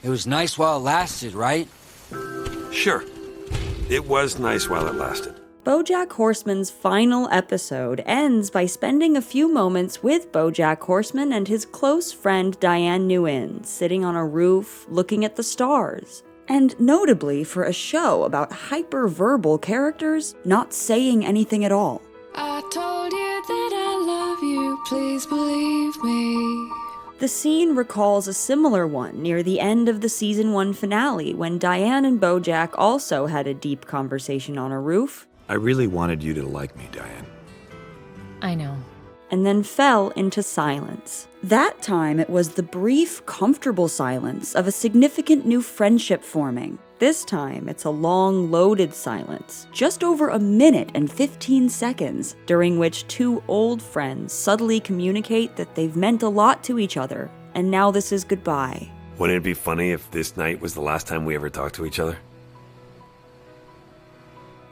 It was nice while it lasted, right? Sure. It was nice while it lasted. BoJack Horseman's final episode ends by spending a few moments with BoJack Horseman and his close friend Diane Nguyen, sitting on a roof, looking at the stars. And notably, for a show about hyperverbal characters, not saying anything at all. I told you that I love you, please believe me. The scene recalls a similar one near the end of the season 1 finale, when Diane and BoJack also had a deep conversation on a roof. I really wanted you to like me, Diane. I know. And then fell into silence. That time it was the brief, comfortable silence of a significant new friendship forming. This time it's a long, loaded silence, just over a minute and 15 seconds, during which two old friends subtly communicate that they've meant a lot to each other, and now this is goodbye. Wouldn't it be funny if this night was the last time we ever talked to each other?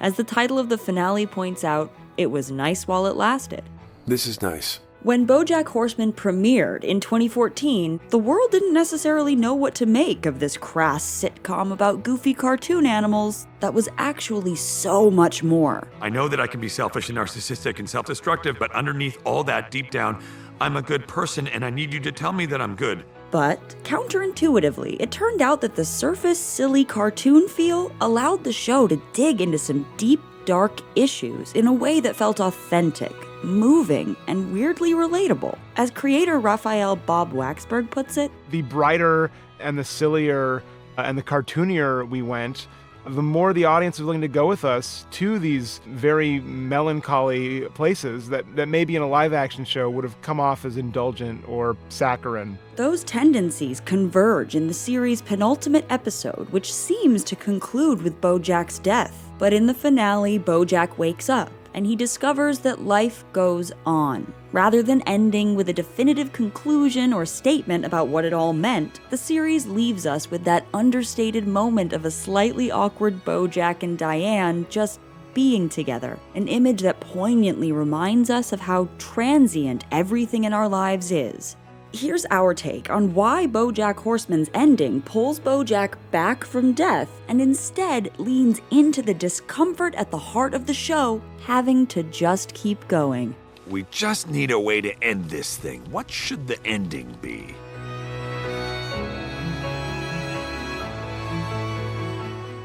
As the title of the finale points out, it was nice while it lasted. This is nice. When BoJack Horseman premiered in 2014, the world didn't necessarily know what to make of this crass sitcom about goofy cartoon animals that was actually so much more. I know that I can be selfish and narcissistic and self-destructive, but underneath all that, deep down, I'm a good person and I need you to tell me that I'm good. But, counterintuitively, it turned out that the surface silly cartoon feel allowed the show to dig into some deep, dark issues in a way that felt authentic, moving, and weirdly relatable. As creator Raphael Bob Waxberg puts it, the brighter and the sillier and the cartoonier we went, the more the audience was willing to go with us to these very melancholy places that maybe in a live-action show would have come off as indulgent or saccharine. Those tendencies converge in the series' penultimate episode, which seems to conclude with BoJack's death. But in the finale, BoJack wakes up, and he discovers that life goes on. Rather than ending with a definitive conclusion or statement about what it all meant, the series leaves us with that understated moment of a slightly awkward BoJack and Diane just being together, an image that poignantly reminds us of how transient everything in our lives is. Here's our take on why BoJack Horseman's ending pulls BoJack back from death and instead leans into the discomfort at the heart of the show, having to just keep going. We just need a way to end this thing. What should the ending be?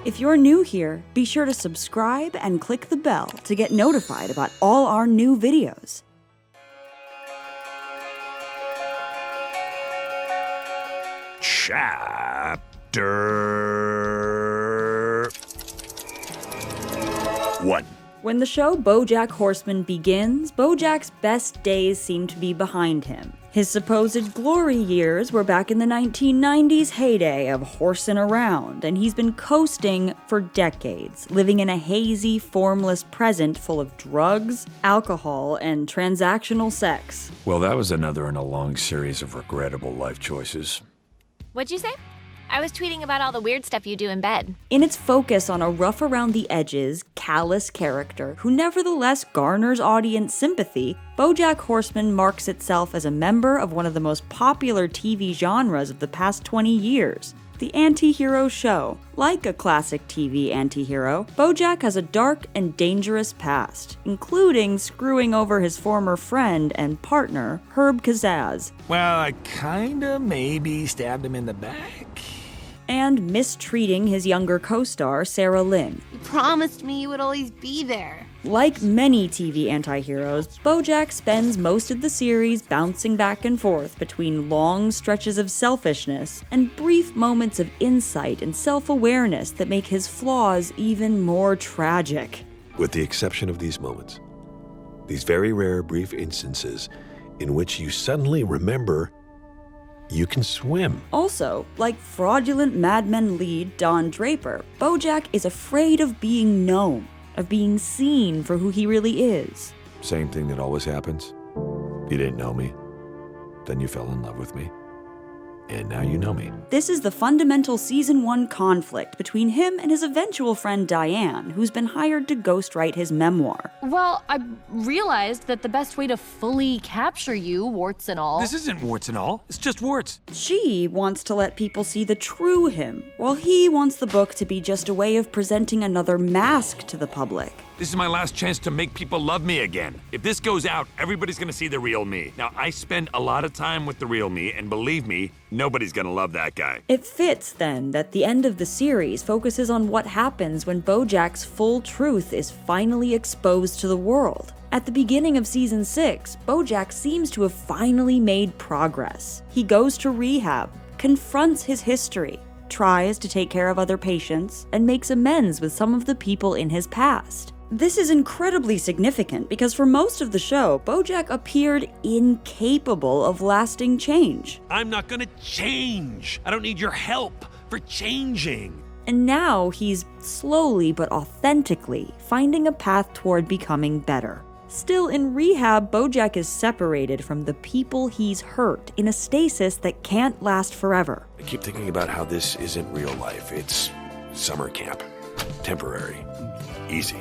If you're new here, be sure to subscribe and click the bell to get notified about all our new videos. Chapter 1. When the show BoJack Horseman begins, BoJack's best days seem to be behind him. His supposed glory years were back in the 1990s heyday of horsing around, and he's been coasting for decades, living in a hazy, formless present full of drugs, alcohol, and transactional sex. Well, that was another in a long series of regrettable life choices. What'd you say? I was tweeting about all the weird stuff you do in bed. In its focus on a rough-around-the-edges, callous character who nevertheless garners audience sympathy, BoJack Horseman marks itself as a member of one of the most popular TV genres of the past 20 years, the antihero show. Like a classic TV antihero, BoJack has a dark and dangerous past, including screwing over his former friend and partner, Herb Kazaz. Well, I kinda maybe stabbed him in the back. And mistreating his younger co-star, Sarah Lynn. You promised me you would always be there. Like many TV anti-heroes, BoJack spends most of the series bouncing back and forth between long stretches of selfishness and brief moments of insight and self-awareness that make his flaws even more tragic. With the exception of these moments, these very rare brief instances in which you suddenly remember you can swim. Also, like fraudulent Mad Men lead Don Draper, BoJack is afraid of being known, of being seen for who he really is. Same thing that always happens. You didn't know me, then you fell in love with me. and now you know me. This is the fundamental Season 1 conflict between him and his eventual friend Diane, who's been hired to ghostwrite his memoir. Well, I realized that the best way to fully capture you, warts and all... This isn't warts and all. It's just warts. She wants to let people see the true him, while he wants the book to be just a way of presenting another mask to the public. This is my last chance to make people love me again. If this goes out, everybody's gonna see the real me. Now, I spend a lot of time with the real me, and believe me, nobody's gonna love that guy. It fits, then, that the end of the series focuses on what happens when BoJack's full truth is finally exposed to the world. At the beginning of Season 6, BoJack seems to have finally made progress. He goes to rehab, confronts his history, tries to take care of other patients, and makes amends with some of the people in his past. This is incredibly significant because for most of the show, BoJack appeared incapable of lasting change. I'm not gonna change. I don't need your help for changing. And now he's slowly but authentically finding a path toward becoming better. Still in rehab, BoJack is separated from the people he's hurt in a stasis that can't last forever. I keep thinking about how this isn't real life. It's summer camp. Temporary. Easy.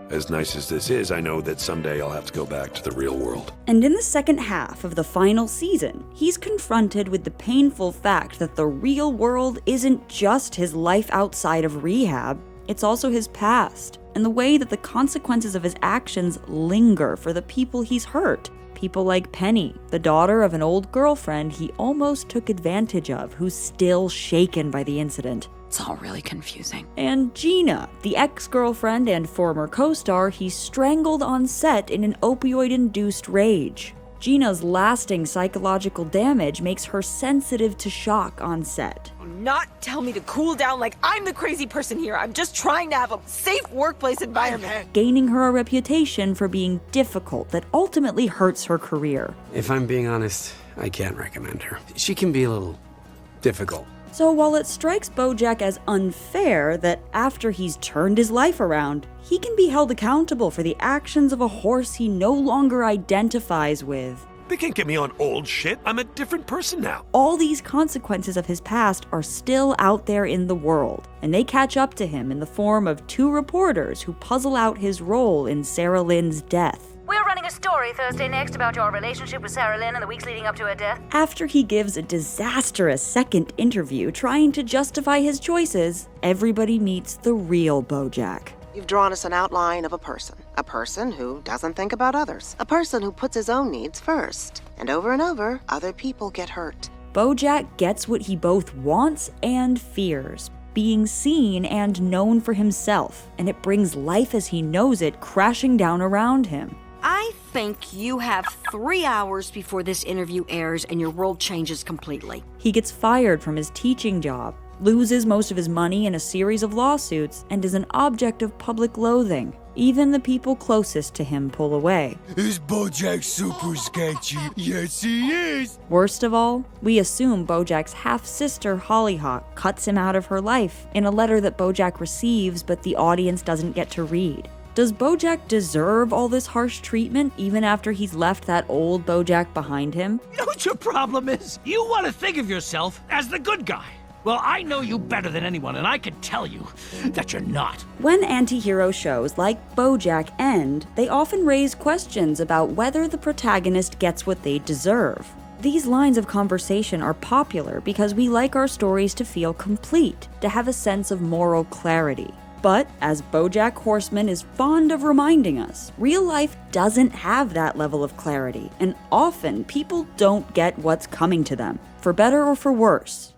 As nice as this is, I know that someday I'll have to go back to the real world. And in the second half of the final season, he's confronted with the painful fact that the real world isn't just his life outside of rehab, it's also his past, and the way that the consequences of his actions linger for the people he's hurt. People like Penny, the daughter of an old girlfriend he almost took advantage of, who's still shaken by the incident. It's all really confusing. And Gina, the ex-girlfriend and former co-star he strangled on set in an opioid-induced rage. Gina's lasting psychological damage makes her sensitive to shock on set. Not tell me to cool down like I'm the crazy person here. I'm just trying to have a safe workplace environment. Gaining her a reputation for being difficult that ultimately hurts her career. If I'm being honest, I can't recommend her. She can be a little difficult. So while it strikes BoJack as unfair that after he's turned his life around, he can be held accountable for the actions of a horse he no longer identifies with, They can't get me on old shit. I'm a different person now. all these consequences of his past are still out there in the world, and they catch up to him in the form of two reporters who puzzle out his role in Sarah Lynn's death. We're running a story Thursday next about your relationship with Sarah Lynn in the weeks leading up to her death. After he gives a disastrous second interview trying to justify his choices, everybody meets the real BoJack. You've drawn us an outline of a person who doesn't think about others, a person who puts his own needs first. And over, other people get hurt. BoJack gets what he both wants and fears, being seen and known for himself, and it brings life as he knows it crashing down around him. I think you have 3 hours before this interview airs and your world changes completely. He gets fired from his teaching job, loses most of his money in a series of lawsuits, and is an object of public loathing. Even the people closest to him pull away. Is BoJack super sketchy? Yes, he is. Worst of all, we assume BoJack's half-sister Hollyhock cuts him out of her life in a letter that BoJack receives but the audience doesn't get to read. Does BoJack deserve all this harsh treatment even after he's left that old BoJack behind him? You know what your problem is? You want to think of yourself as the good guy. Well, I know you better than anyone, and I can tell you that you're not. When anti-hero shows like BoJack end, they often raise questions about whether the protagonist gets what they deserve. These lines of conversation are popular because we like our stories to feel complete, to have a sense of moral clarity. But, as BoJack Horseman is fond of reminding us, real life doesn't have that level of clarity, and often people don't get what's coming to them, for better or for worse.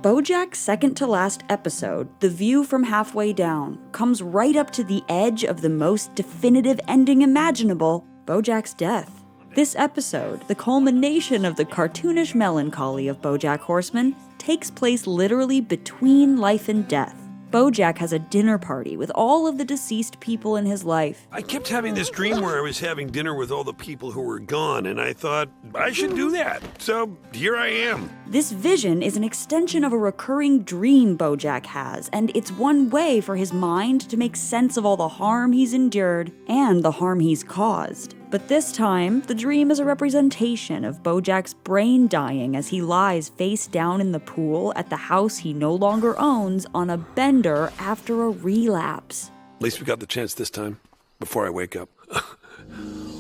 BoJack's second-to-last episode, The View from Halfway Down, comes right up to the edge of the most definitive ending imaginable, BoJack's death. This episode, the culmination of the cartoonish melancholy of BoJack Horseman, takes place literally between life and death. BoJack has a dinner party with all of the deceased people in his life. I kept having this dream where I was having dinner with all the people who were gone, and I thought, I should do that. So here I am. This vision is an extension of a recurring dream BoJack has, and it's one way for his mind to make sense of all the harm he's endured and the harm he's caused. But this time, the dream is a representation of BoJack's brain dying as he lies face down in the pool at the house he no longer owns on a bender after a relapse. At least we got the chance this time, before I wake up.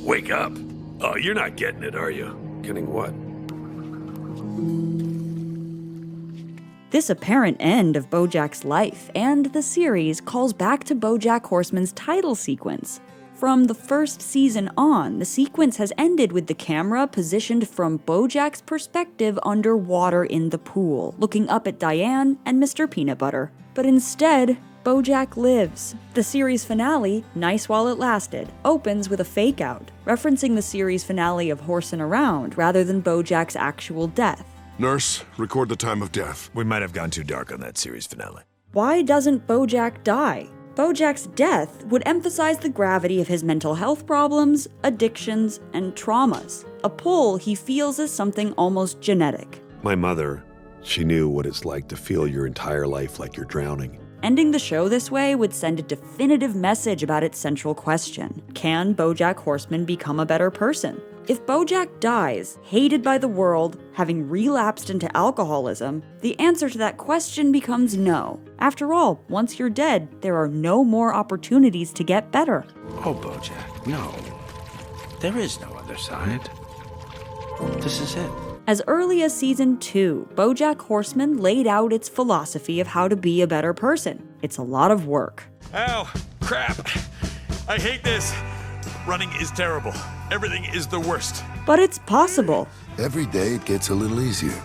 Wake up? Oh, you're not getting it, are you? Getting what? This apparent end of BoJack's life and the series calls back to BoJack Horseman's title sequence. From the first season on, the sequence has ended with the camera positioned from BoJack's perspective underwater in the pool, looking up at Diane and Mr. Peanut Butter. But instead, BoJack lives. The series finale, Nice While It Lasted, opens with a fake-out, referencing the series finale of Horsin' Around rather than BoJack's actual death. Nurse, record the time of death. We might have gone too dark on that series finale. Why doesn't BoJack die? BoJack's death would emphasize the gravity of his mental health problems, addictions, and traumas. A pull he feels as something almost genetic. My mother, she knew what it's like to feel your entire life like you're drowning. Ending the show this way would send a definitive message about its central question. Can BoJack Horseman become a better person? If BoJack dies, hated by the world, having relapsed into alcoholism, the answer to that question becomes no. After all, once you're dead, there are no more opportunities to get better. Oh, BoJack, no. There is no other side. This is it. As early as season 2, BoJack Horseman laid out its philosophy of how to be a better person. It's a lot of work. Ow, crap. I hate this. Running is terrible. Everything is the worst. But it's possible. Every day it gets a little easier.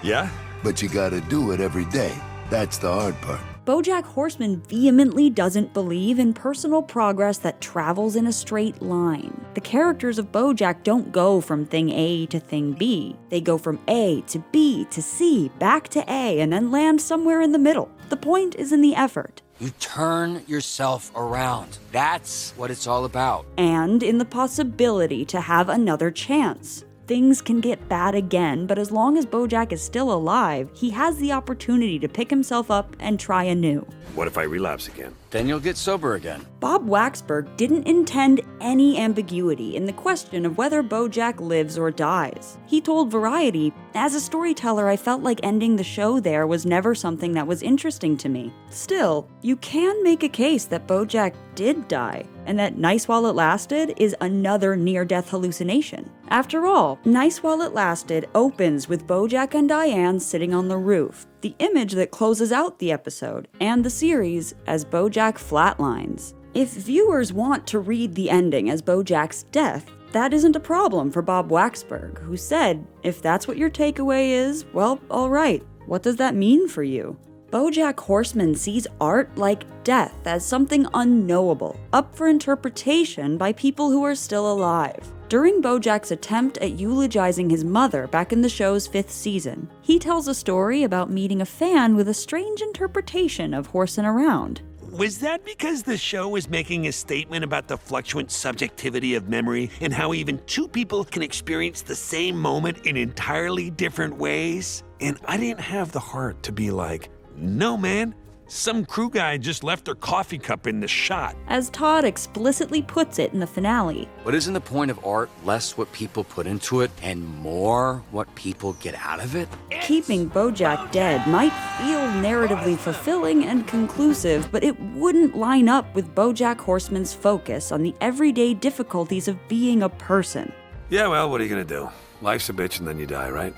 Yeah? But you gotta do it every day. That's the hard part. BoJack Horseman vehemently doesn't believe in personal progress that travels in a straight line. The characters of BoJack don't go from thing A to thing B. They go from A to B to C, back to A, and then land somewhere in the middle. The point is in the effort. You turn yourself around. That's what it's all about. And in the possibility to have another chance. Things can get bad again, but as long as BoJack is still alive, he has the opportunity to pick himself up and try anew. What if I relapse again? Then you'll get sober again. Bob Waxberg didn't intend any ambiguity in the question of whether BoJack lives or dies. He told Variety, "As a storyteller, I felt like ending the show there was never something that was interesting to me. Still, you can make a case that BoJack did die, and that Nice While It Lasted is another near-death hallucination. After all, Nice While It Lasted opens with BoJack and Diane sitting on the roof, the image that closes out the episode, and the series as BoJack flatlines. If viewers want to read the ending as BoJack's death, that isn't a problem for Bob Waxberg, who said, if that's what your takeaway is, well, alright, what does that mean for you? BoJack Horseman sees art like death as something unknowable, up for interpretation by people who are still alive. During BoJack's attempt at eulogizing his mother back in the show's 5th season, he tells a story about meeting a fan with a strange interpretation of Horsin' Around. Was that because the show was making a statement about the fluctuant subjectivity of memory and how even two people can experience the same moment in entirely different ways? And I didn't have the heart to be like, no, man, some crew guy just left their coffee cup in the shot. As Todd explicitly puts it in the finale. But isn't the point of art less what people put into it and more what people get out of it? Keeping BoJack dead might feel narratively fulfilling and conclusive, but it wouldn't line up with BoJack Horseman's focus on the everyday difficulties of being a person. Yeah, well, what are you gonna do? Life's a bitch and then you die, right?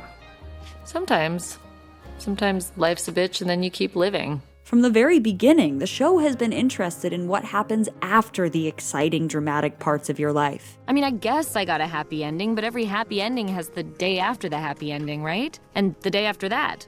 Sometimes. Sometimes life's a bitch and then you keep living. From the very beginning, the show has been interested in what happens after the exciting, dramatic parts of your life. I mean, I guess I got a happy ending, but every happy ending has the day after the happy ending, right? And the day after that.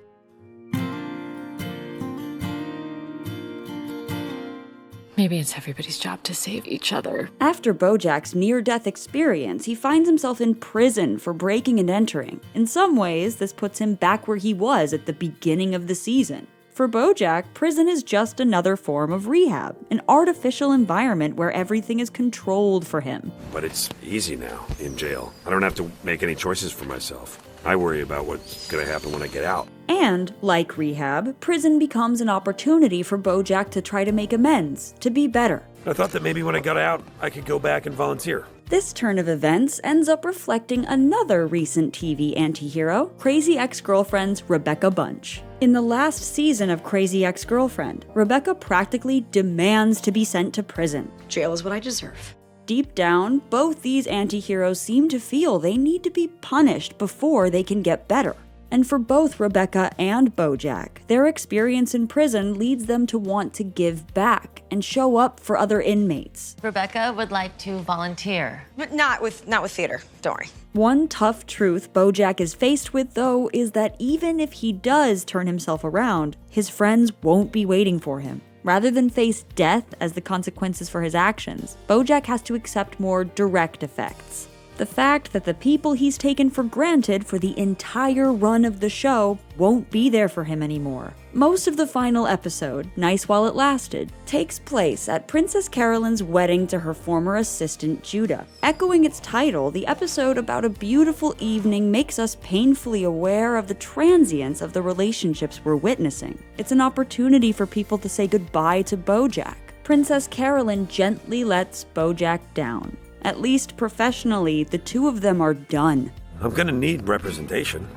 Maybe it's everybody's job to save each other. After BoJack's near-death experience, he finds himself in prison for breaking and entering. In some ways, this puts him back where he was at the beginning of the season. For BoJack, prison is just another form of rehab, an artificial environment where everything is controlled for him. But it's easy now, in jail. I don't have to make any choices for myself. I worry about what's gonna happen when I get out. And, like rehab, prison becomes an opportunity for BoJack to try to make amends, to be better. I thought that maybe when I got out, I could go back and volunteer. This turn of events ends up reflecting another recent TV antihero, Crazy Ex-Girlfriend's Rebecca Bunch. In the last season of Crazy Ex-Girlfriend, Rebecca practically demands to be sent to prison. Jail is what I deserve. Deep down, both these antiheroes seem to feel they need to be punished before they can get better. And for both Rebecca and BoJack, their experience in prison leads them to want to give back and show up for other inmates. Rebecca would like to volunteer. But not with theater, don't worry. One tough truth BoJack is faced with, though, is that even if he does turn himself around, his friends won't be waiting for him. Rather than face death as the consequences for his actions, BoJack has to accept more direct effects. The fact that the people he's taken for granted for the entire run of the show won't be there for him anymore. Most of the final episode, Nice While It Lasted, takes place at Princess Carolyn's wedding to her former assistant Judah. Echoing its title, the episode about a beautiful evening makes us painfully aware of the transience of the relationships we're witnessing. It's an opportunity for people to say goodbye to BoJack. Princess Carolyn gently lets BoJack down. At least professionally, the two of them are done. I'm gonna need representation.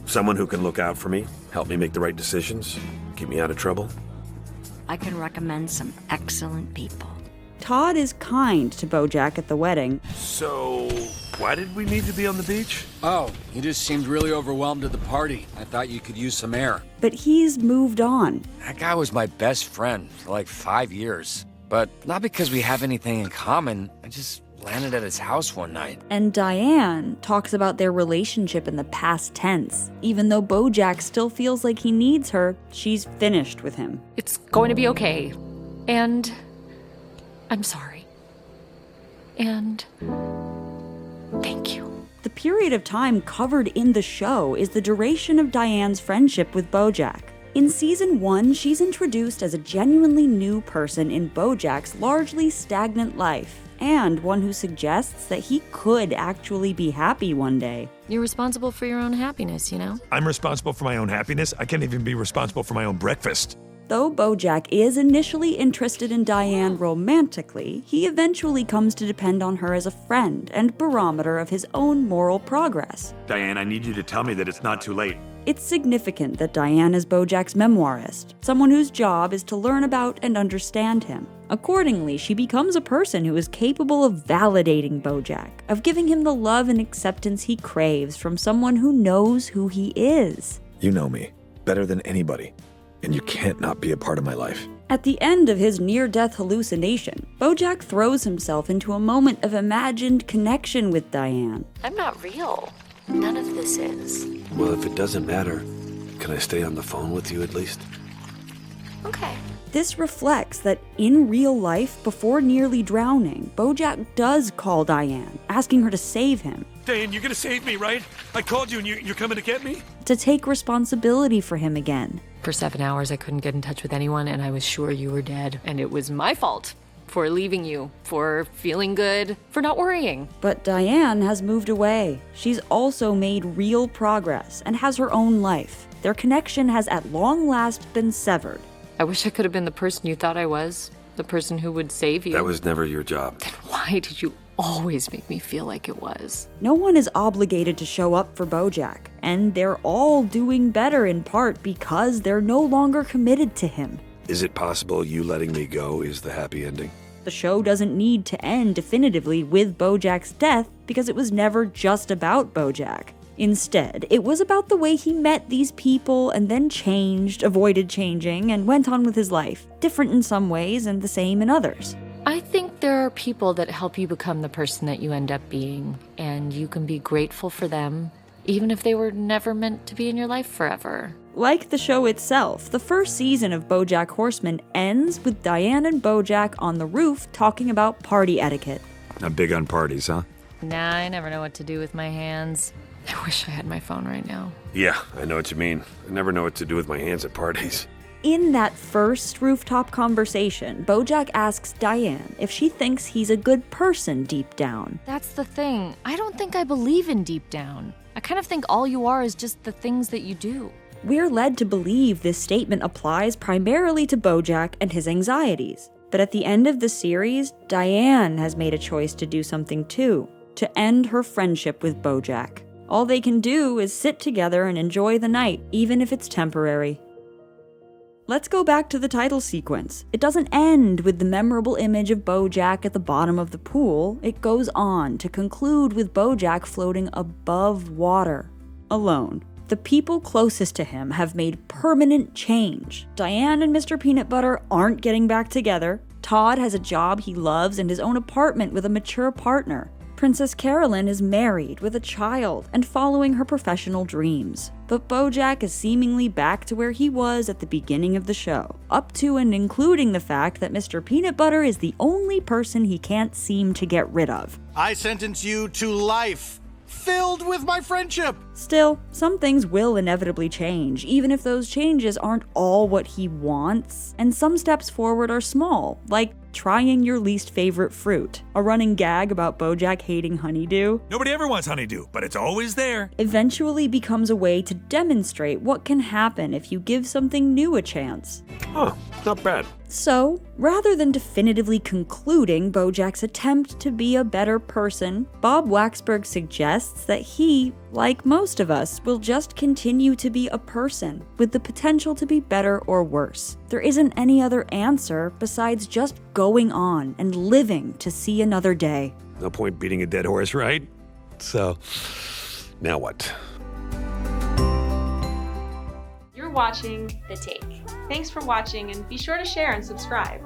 Someone who can look out for me, help me make the right decisions, keep me out of trouble. I can recommend some excellent people. Todd is kind to BoJack at the wedding. So, why did we need to be on the beach? Oh, you just seemed really overwhelmed at the party. I thought you could use some air. But he's moved on. That guy was my best friend for like 5 years. But not because we have anything in common. I just landed at his house one night. And Diane talks about their relationship in the past tense. Even though BoJack still feels like he needs her, she's finished with him. It's going to be okay. And I'm sorry. And thank you. The period of time covered in the show is the duration of Diane's friendship with BoJack. In season 1, she's introduced as a genuinely new person in BoJack's largely stagnant life, and one who suggests that he could actually be happy one day. You're responsible for your own happiness, you know? I'm responsible for my own happiness. I can't even be responsible for my own breakfast. Though BoJack is initially interested in Diane romantically, he eventually comes to depend on her as a friend and barometer of his own moral progress. Diane, I need you to tell me that it's not too late. It's significant that Diane is BoJack's memoirist, someone whose job is to learn about and understand him. Accordingly, she becomes a person who is capable of validating BoJack, of giving him the love and acceptance he craves from someone who knows who he is. You know me better than anybody, and you can't not be a part of my life. At the end of his near-death hallucination, BoJack throws himself into a moment of imagined connection with Diane. I'm not real. None of this is. Well, if it doesn't matter, can I stay on the phone with you at least? Okay. This reflects that in real life, before nearly drowning, BoJack does call Diane, asking her to save him. Diane, you're gonna save me, right? I called you and you're coming to get me? To take responsibility for him again. For 7 hours, I couldn't get in touch with anyone, and I was sure you were dead. And it was my fault. For leaving you, for feeling good, for not worrying. But Diane has moved away. She's also made real progress and has her own life. Their connection has at long last been severed. I wish I could have been the person you thought I was. The person who would save you. That was never your job. Then why did you always make me feel like it was? No one is obligated to show up for BoJack, and they're all doing better in part because they're no longer committed to him. Is it possible you letting me go is the happy ending? The show doesn't need to end definitively with BoJack's death because it was never just about BoJack. Instead, it was about the way he met these people and then changed, avoided changing, and went on with his life, different in some ways and the same in others. I think there are people that help you become the person that you end up being, and you can be grateful for them, even if they were never meant to be in your life forever. Like the show itself, the first season of BoJack Horseman ends with Diane and BoJack on the roof talking about party etiquette. I'm big on parties, huh? Nah, I never know what to do with my hands. I wish I had my phone right now. Yeah, I know what you mean. I never know what to do with my hands at parties. In that first rooftop conversation, BoJack asks Diane if she thinks he's a good person deep down. That's the thing. I don't think I believe in deep down. I kind of think all you are is just the things that you do. We're led to believe this statement applies primarily to BoJack and his anxieties. But at the end of the series, Diane has made a choice to do something too, to end her friendship with BoJack. All they can do is sit together and enjoy the night, even if it's temporary. Let's go back to the title sequence. It doesn't end with the memorable image of BoJack at the bottom of the pool. It goes on to conclude with BoJack floating above water, alone. The people closest to him have made permanent change. Diane and Mr. Peanut Butter aren't getting back together. Todd has a job he loves and his own apartment with a mature partner. Princess Carolyn is married with a child and following her professional dreams. But BoJack is seemingly back to where he was at the beginning of the show, up to and including the fact that Mr. Peanut Butter is the only person he can't seem to get rid of. I sentence you to life, filled with my friendship. Still, some things will inevitably change, even if those changes aren't all what he wants, and some steps forward are small, like trying your least favorite fruit, a running gag about BoJack hating honeydew. Nobody ever wants honeydew, but it's always there. Eventually becomes a way to demonstrate what can happen if you give something new a chance. Huh, not bad. So, rather than definitively concluding BoJack's attempt to be a better person, Bob Waxberg suggests that he, like most of us, will just continue to be a person, with the potential to be better or worse. There isn't any other answer besides just going on and living to see another day. No point beating a dead horse, right? So, now what? You're watching The Take. Thanks for watching, and be sure to share and subscribe.